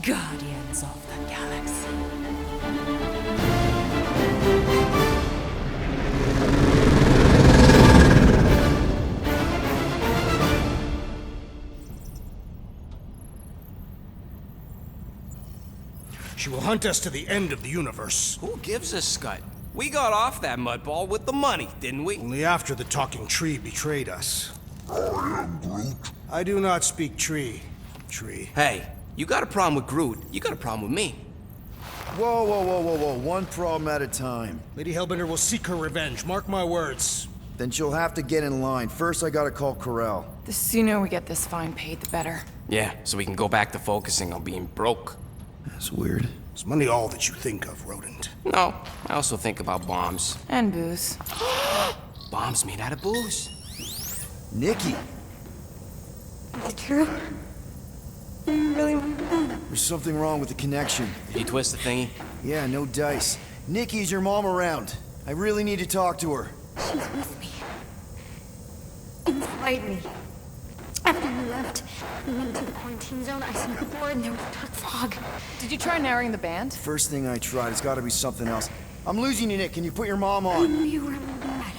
Guardians of the Galaxy. She will hunt us to the end of the universe. Who gives a scut? We got off that mudball with the money, didn't we? Only after the talking tree betrayed us. I am Groot. I do not speak tree. Hey, you got a problem with Groot, you got a problem with me. Whoa. One problem at a time. Lady Hellbender will seek her revenge, mark my words. Then she'll have to get in line. First, I gotta call Corel. The sooner we get this fine paid, the better. Yeah, so we can go back to focusing on being broke. That's weird. Is money all that you think of, rodent? No, I also think about bombs. And booze. Bombs made out of booze. Nikki, Is it true? You really want that? there's something wrong with the connection. Did you twist the thingy? Yeah, no dice. Nikki, is your mom around? I really need to talk to her. She's with me. Inside me. After you left, we went to the quarantine zone. I seen the board and there was dark fog. Did you try narrowing the band? First thing I tried, it's gotta be something else. I'm losing you, Nick. Can you put your mom I on? knew you were in bed. Light.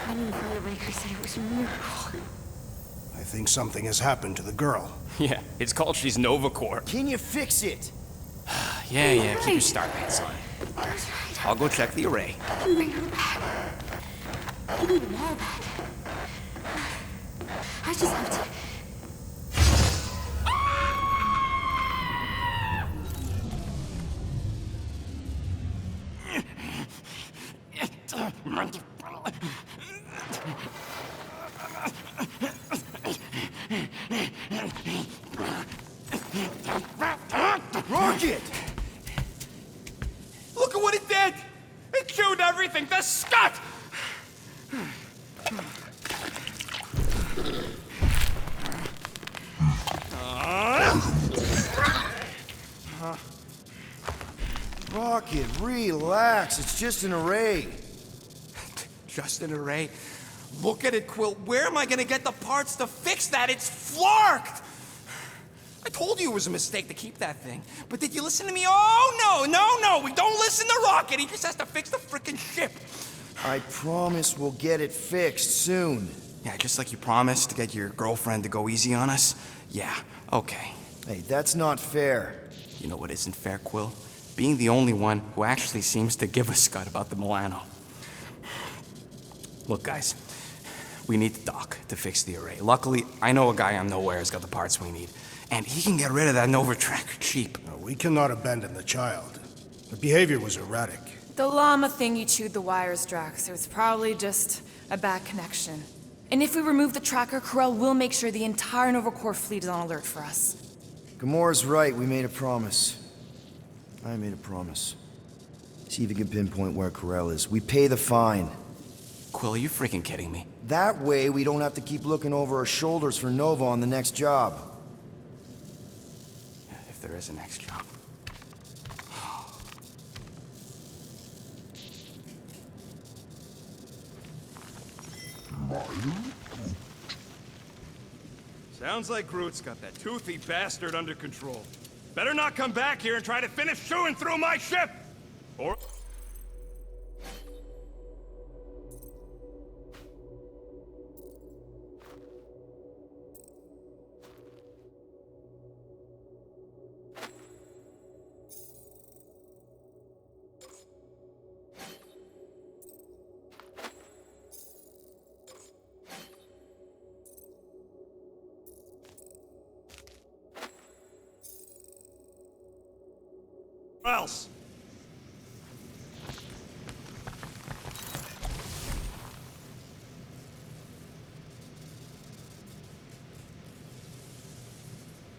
I didn't find the breaker said it was a miracle. I think something has happened to the girl. Yeah, it's called she's Nova Corps. Can you fix it? Yeah, keep your star pants on. That's right. I'll go check the array. I can bring her back. I need them all back. I just have to... Rocket! Look at what it did! It chewed everything to scut! Rocket, relax. It's just an array. Just an array. Look at it, Quill. Where am I gonna get the parts to fix that? It's flarked! I told you it was a mistake to keep that thing. But did you listen to me? Oh, no! We don't listen to Rocket. He just has to fix the frickin' ship. I promise we'll get it fixed soon. Yeah, just like you promised to get your girlfriend to go easy on us? Yeah, okay. Hey, that's not fair. You know what isn't fair, Quill? Being the only one who actually seems to give a scut about the Milano. Look, guys, we need the doc to fix the array. Luckily, I know a guy on Nowhere has got the parts we need. And he can get rid of that Nova tracker cheap. No, we cannot abandon the child. Her behavior was erratic. The llama thingy chewed the wires, Drax. It was probably just a bad connection. And if we remove the tracker, Corel will make sure the entire Nova Corps fleet is on alert for us. Gamora's right. We made a promise. I made a promise. See if you can pinpoint where Corel is. We pay the fine. Quill, are you freaking kidding me? That way, we don't have to keep looking over our shoulders for Nova on the next job. If there is a next job. Sounds like Groot's got that toothy bastard under control. Better not come back here and try to finish chewing through my ship! Or... else.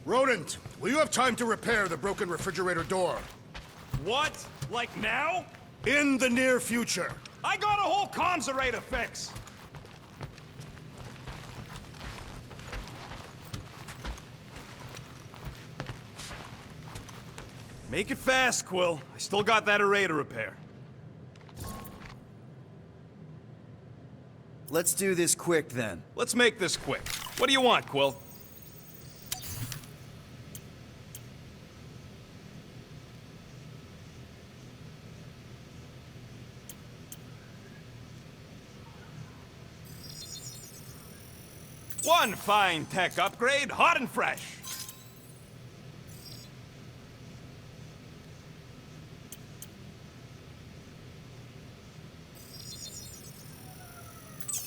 Rodent, will you have time to repair the broken refrigerator door? What? Like now? In the near future. I got a whole comms array to fix! Make it fast, Quill. I still got that array to repair. Let's do this quick, then. Let's make this quick. What do you want, Quill? One fine tech upgrade, hot and fresh.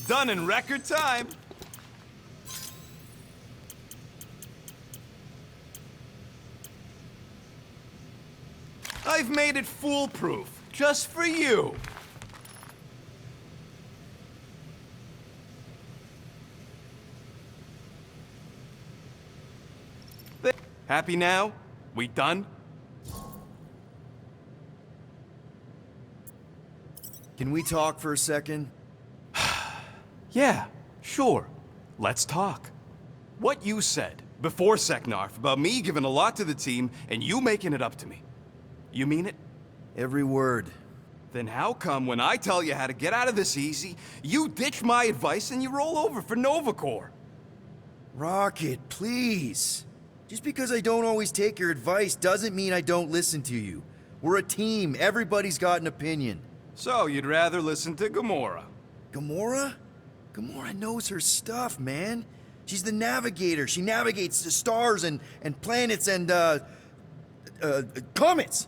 Done in record time. I've made it foolproof, just for you. Happy now? We done? Can we talk for a second? Yeah, sure. Let's talk. What you said before Seknarf about me giving a lot to the team and you making it up to me. You mean it? Every word. Then how come when I tell you how to get out of this easy, you ditch my advice and you roll over for Nova Corps? Rocket, please. Just because I don't always take your advice doesn't mean I don't listen to you. We're a team. Everybody's got an opinion. So you'd rather listen to Gamora? Gamora? Gamora knows her stuff, man. She's the navigator. She navigates the stars and planets and, comets.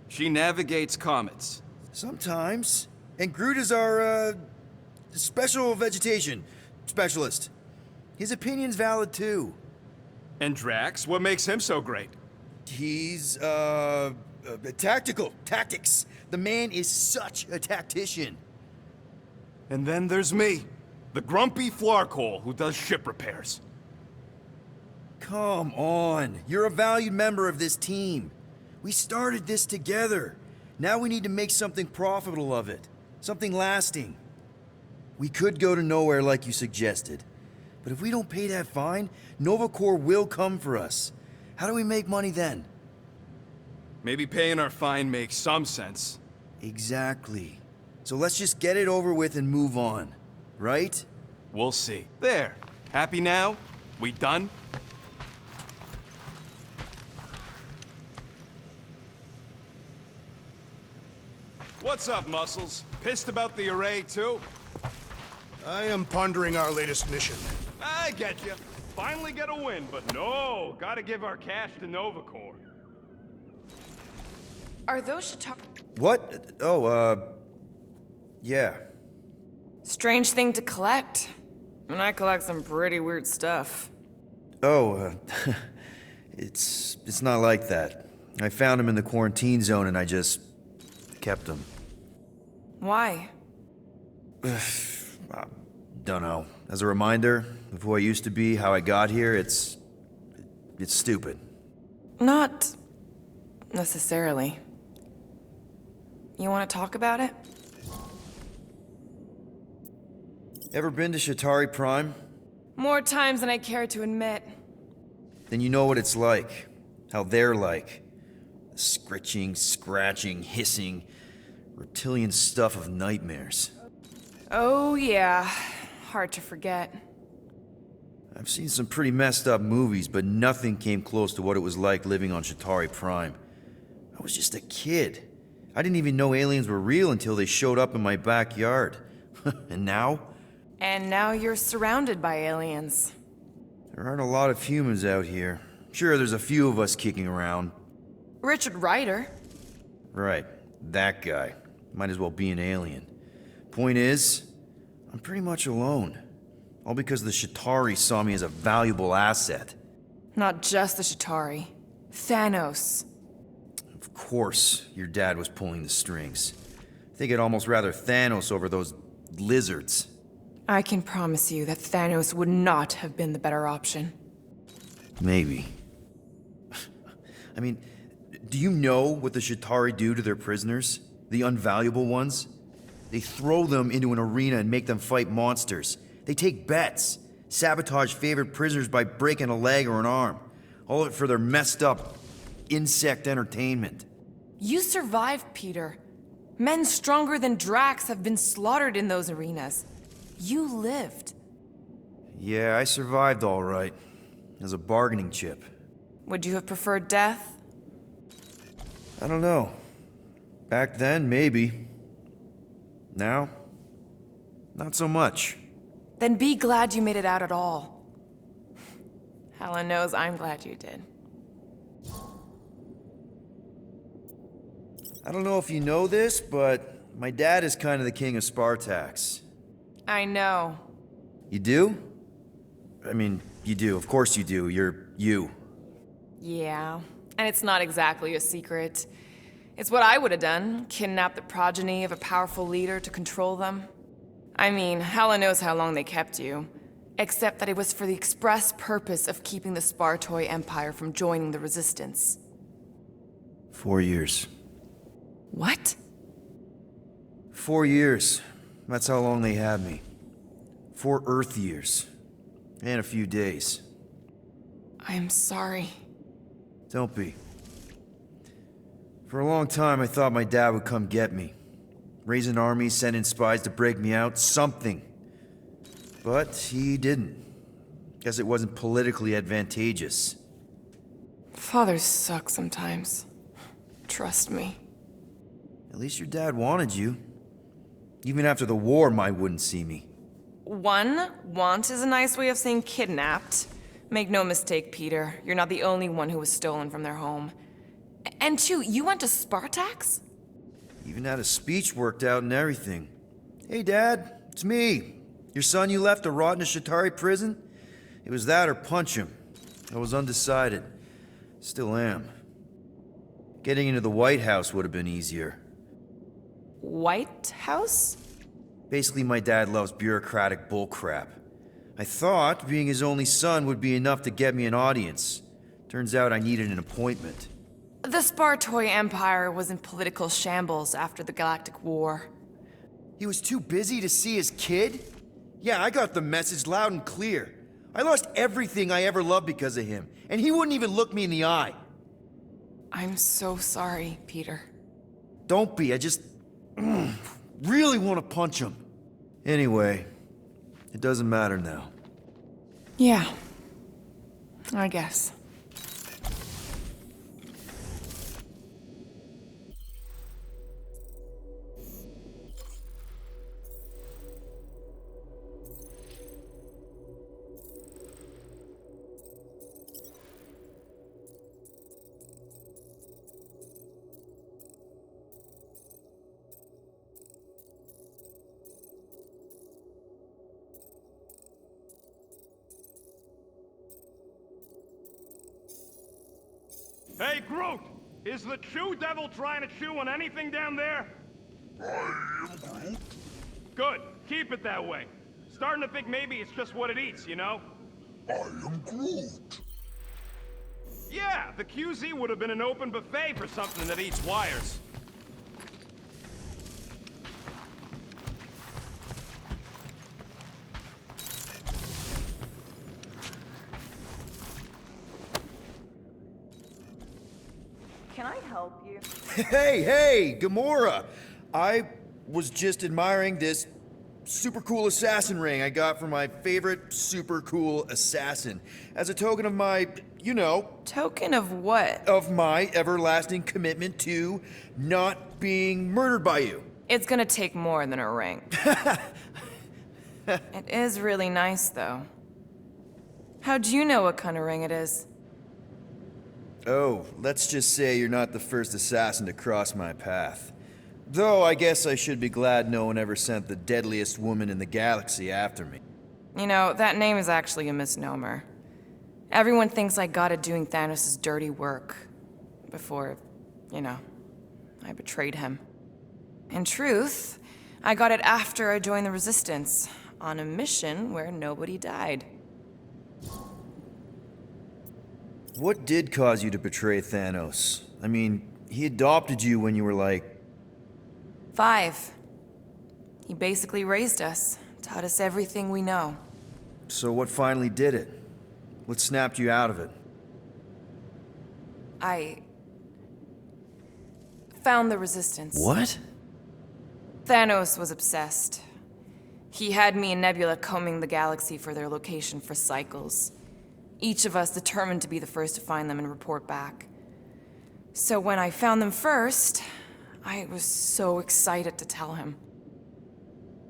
She navigates comets. Sometimes. And Groot is our, special vegetation specialist. His opinion's valid, too. And Drax, what makes him so great? He's, tactics. The man is such a tactician. And then there's me, the grumpy flarkhole who does ship repairs. Come on. You're a valued member of this team. We started this together. Now we need to make something profitable of it. Something lasting. We could go to nowhere like you suggested. But if we don't pay that fine, Nova Corps will come for us. How do we make money then? Maybe paying our fine makes some sense. Exactly. So let's just get it over with and move on. Right? We'll see. There. Happy now? We done? What's up, Muscles? Pissed about the array, too? I am pondering our latest mission. I get you. Finally get a win, but no, gotta give our cash to Nova Corps. Are those Chitauri? What? Oh, yeah. Strange thing to collect. And I collect some pretty weird stuff. Oh, it's not like that. I found him in the quarantine zone and I just kept him. Why? Don't know. As a reminder of who I used to be, how I got here, it's stupid. Not necessarily. You want to talk about it? Ever been to Chitauri Prime? More times than I care to admit. Then you know what it's like. How they're like. The scritching, scratching, hissing, reptilian stuff of nightmares. Oh yeah, hard to forget. I've seen some pretty messed up movies, but nothing came close to what it was like living on Chitauri Prime. I was just a kid. I didn't even know aliens were real until they showed up in my backyard. And now? And now you're surrounded by aliens. There aren't a lot of humans out here. Sure, there's a few of us kicking around. Richard Ryder. Right, that guy. Might as well be an alien. Point is, I'm pretty much alone. All because the Chitauri saw me as a valuable asset. Not just the Chitauri. Thanos. Of course, your dad was pulling the strings. I think I'd almost rather Thanos over those lizards. I can promise you that Thanos would not have been the better option. Maybe. I mean, do you know what the Chitauri do to their prisoners? The unvaluable ones? They throw them into an arena and make them fight monsters. They take bets, sabotage favorite prisoners by breaking a leg or an arm. All of it for their messed up insect entertainment. You survived, Peter. Men stronger than Drax have been slaughtered in those arenas. You lived. Yeah, I survived all right. As a bargaining chip. Would you have preferred death? I don't know. Back then, maybe. Now, not so much. Then be glad you made it out at all. Helen knows I'm glad you did. I don't know if you know this, but my dad is kind of the king of Spartax. I know. You do? I mean, you do. Of course you do. You're you. Yeah, and it's not exactly a secret. It's what I would have done, kidnap the progeny of a powerful leader to control them. I mean, Hela knows how long they kept you. Except that it was for the express purpose of keeping the Spartoi Empire from joining the Resistance. 4 years. What? 4 years. That's how long they had me. 4 Earth years. And a few days. I'm sorry. Don't be. For a long time, I thought my dad would come get me. Raise an army, send in spies to break me out, something. But he didn't. Guess it wasn't politically advantageous. Fathers suck sometimes. Trust me. At least your dad wanted you. Even after the war, Mai wouldn't see me. Want is a nice way of saying kidnapped. Make no mistake, Peter. You're not the only one who was stolen from their home. And 2, you went to Spartax? Even had a speech worked out and everything. Hey, Dad, it's me. Your son you left to rot in a Chitauri prison? It was that or punch him. I was undecided. Still am. Getting into the White House would have been easier. White House? Basically, my dad loves bureaucratic bullcrap. I thought being his only son would be enough to get me an audience. Turns out I needed an appointment. The Spartoi Empire was in political shambles after the Galactic War. He was too busy to see his kid? Yeah, I got the message loud and clear. I lost everything I ever loved because of him, and he wouldn't even look me in the eye. I'm so sorry, Peter. Don't be, I just really want to punch him. Anyway, it doesn't matter now. Yeah, I guess. Hey, Groot! Is the Chew Devil trying to chew on anything down there? I am Groot. Good. Keep it that way. Starting to think maybe it's just what it eats, you know? I am Groot. Yeah, the QZ would have been an open buffet for something that eats wires. Can I help you? Hey, Gamora! I was just admiring this super cool assassin ring I got from my favorite super cool assassin. As a token of my, you know, Token of what? of my everlasting commitment to not being murdered by you. It's gonna take more than a ring. It is really nice, though. How'd you know what kind of ring it is? Oh, let's just say you're not the first assassin to cross my path. Though I guess I should be glad no one ever sent the deadliest woman in the galaxy after me. You know, that name is actually a misnomer. Everyone thinks I got it doing Thanos' dirty work. Before, I betrayed him. In truth, I got it after I joined the Resistance, on a mission where nobody died. What did cause you to betray Thanos? I mean, he adopted you when you were like... 5. He basically raised us, taught us everything we know. So what finally did it? What snapped you out of it? I found the Resistance. What? Thanos was obsessed. He had me and Nebula combing the galaxy for their location for cycles. Each of us determined to be the first to find them and report back. So when I found them first, I was so excited to tell him.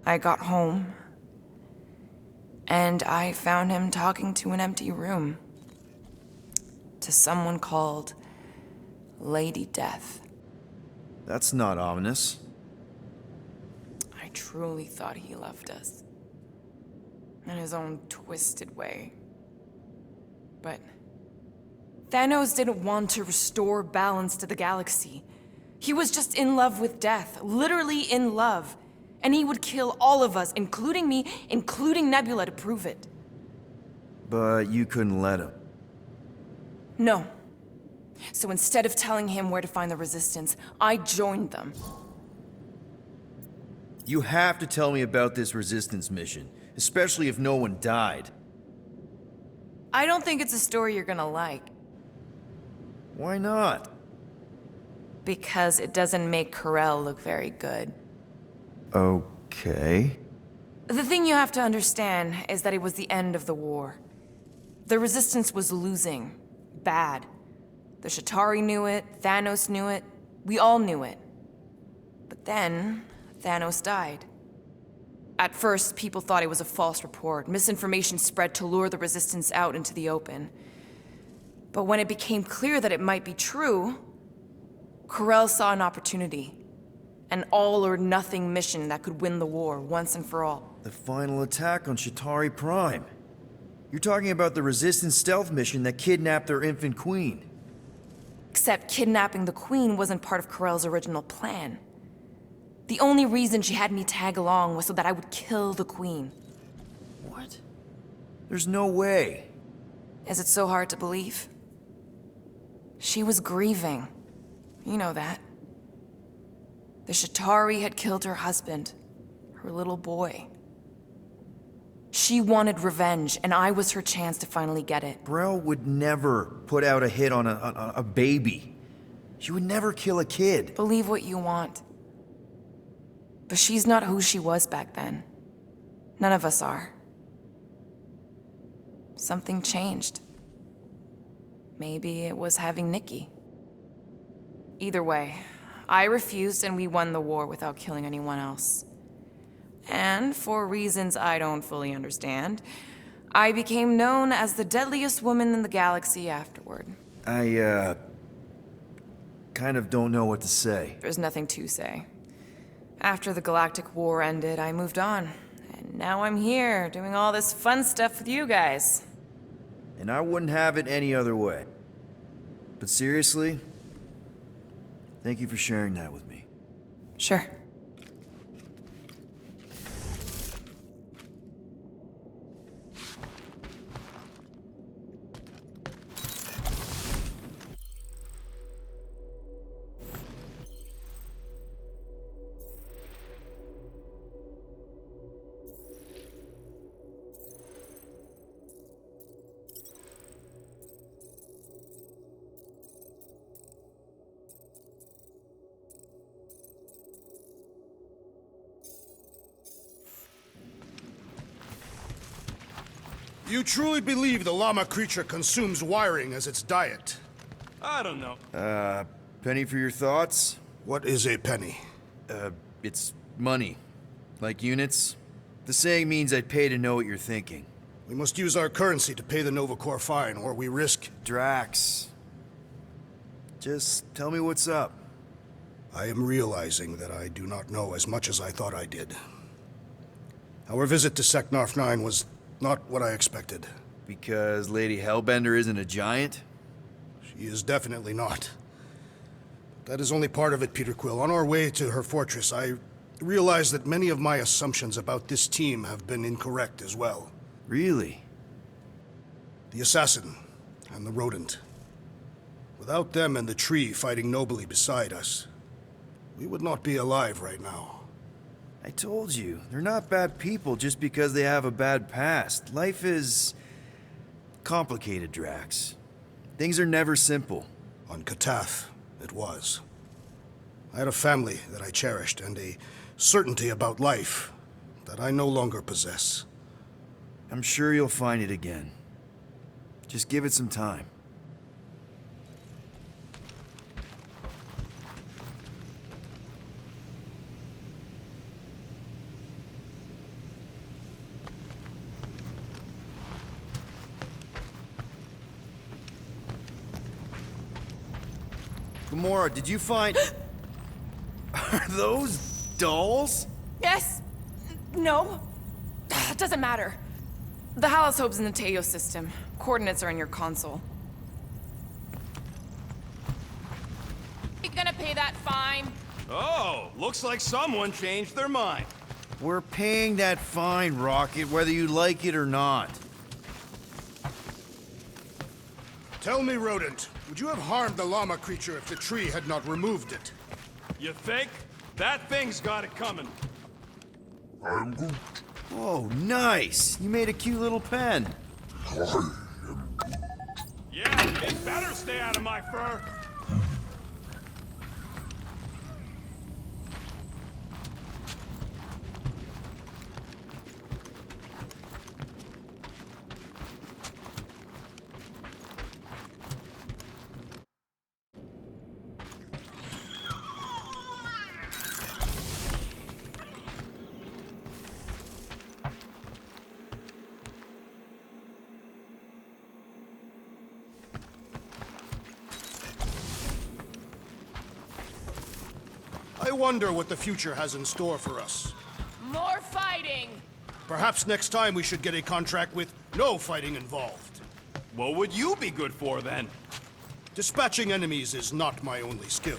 I got home, And I found him talking to an empty room. To someone called Lady Death. That's not ominous. I truly thought he loved us. In his own twisted way. But Thanos didn't want to restore balance to the galaxy. He was just in love with death, literally in love. And he would kill all of us, including me, including Nebula, to prove it. But you couldn't let him. No. So instead of telling him where to find the Resistance, I joined them. You have to tell me about this Resistance mission, especially if no one died. I don't think it's a story you're gonna like. Why not? Because it doesn't make Carell look very good. Okay. The thing you have to understand is that it was the end of the war. The Resistance was losing. Bad. The Chitauri knew it, Thanos knew it, we all knew it. But then, Thanos died. At first, people thought it was a false report. Misinformation spread to lure the Resistance out into the open. But when it became clear that it might be true, Carell saw an opportunity. An all-or-nothing mission that could win the war once and for all. The final attack on Chitauri Prime. You're talking about the Resistance stealth mission that kidnapped their infant queen. Except kidnapping the Queen wasn't part of Carell's original plan. The only reason she had me tag along was so that I would kill the Queen. What? There's no way. Is it so hard to believe? She was grieving. You know that. The Chitauri had killed her husband, her little boy. She wanted revenge, and I was her chance to finally get it. Brell would never put out a hit on a baby. She would never kill a kid. Believe what you want. But she's not who she was back then. None of us are. Something changed. Maybe it was having Nikki. Either way, I refused and we won the war without killing anyone else. And for reasons I don't fully understand, I became known as the deadliest woman in the galaxy afterward. I, kind of don't know what to say. There's nothing to say. After the Galactic War ended, I moved on. And now I'm here, doing all this fun stuff with you guys. And I wouldn't have it any other way. But seriously, thank you for sharing that with me. Sure. You truly believe the llama creature consumes wiring as its diet? I don't know. Penny for your thoughts? What is a penny? It's money. Like units. The saying means I'd pay to know what you're thinking. We must use our currency to pay the Nova Corps fine, or we risk... Drax. Just tell me what's up. I am realizing that I do not know as much as I thought I did. Our visit to Seknarf 9 was not what I expected. Because Lady Hellbender isn't a giant? She is definitely not. That is only part of it, Peter Quill. On our way to her fortress, I realized that many of my assumptions about this team have been incorrect as well. Really? The assassin and the rodent. Without them and the tree fighting nobly beside us, we would not be alive right now. I told you, they're not bad people just because they have a bad past. Life is complicated, Drax. Things are never simple. On Katath, it was. I had a family that I cherished and a certainty about life that I no longer possess. I'm sure you'll find it again. Just give it some time. Gamora, did you find... Are those dolls? Yes. No. Doesn't matter. The holosobe's in the Teos system. Coordinates are in your console. You gonna pay that fine? Oh, looks like someone changed their mind. We're paying that fine, Rocket, whether you like it or not. Tell me, Rodent, would you have harmed the llama creature if the tree had not removed it? You think? That thing's got it coming. Oh, nice! You made a cute little pen. Yeah, it better stay out of my fur. I wonder what the future has in store for us. More fighting! Perhaps next time we should get a contract with no fighting involved. What would you be good for then? Dispatching enemies is not my only skill.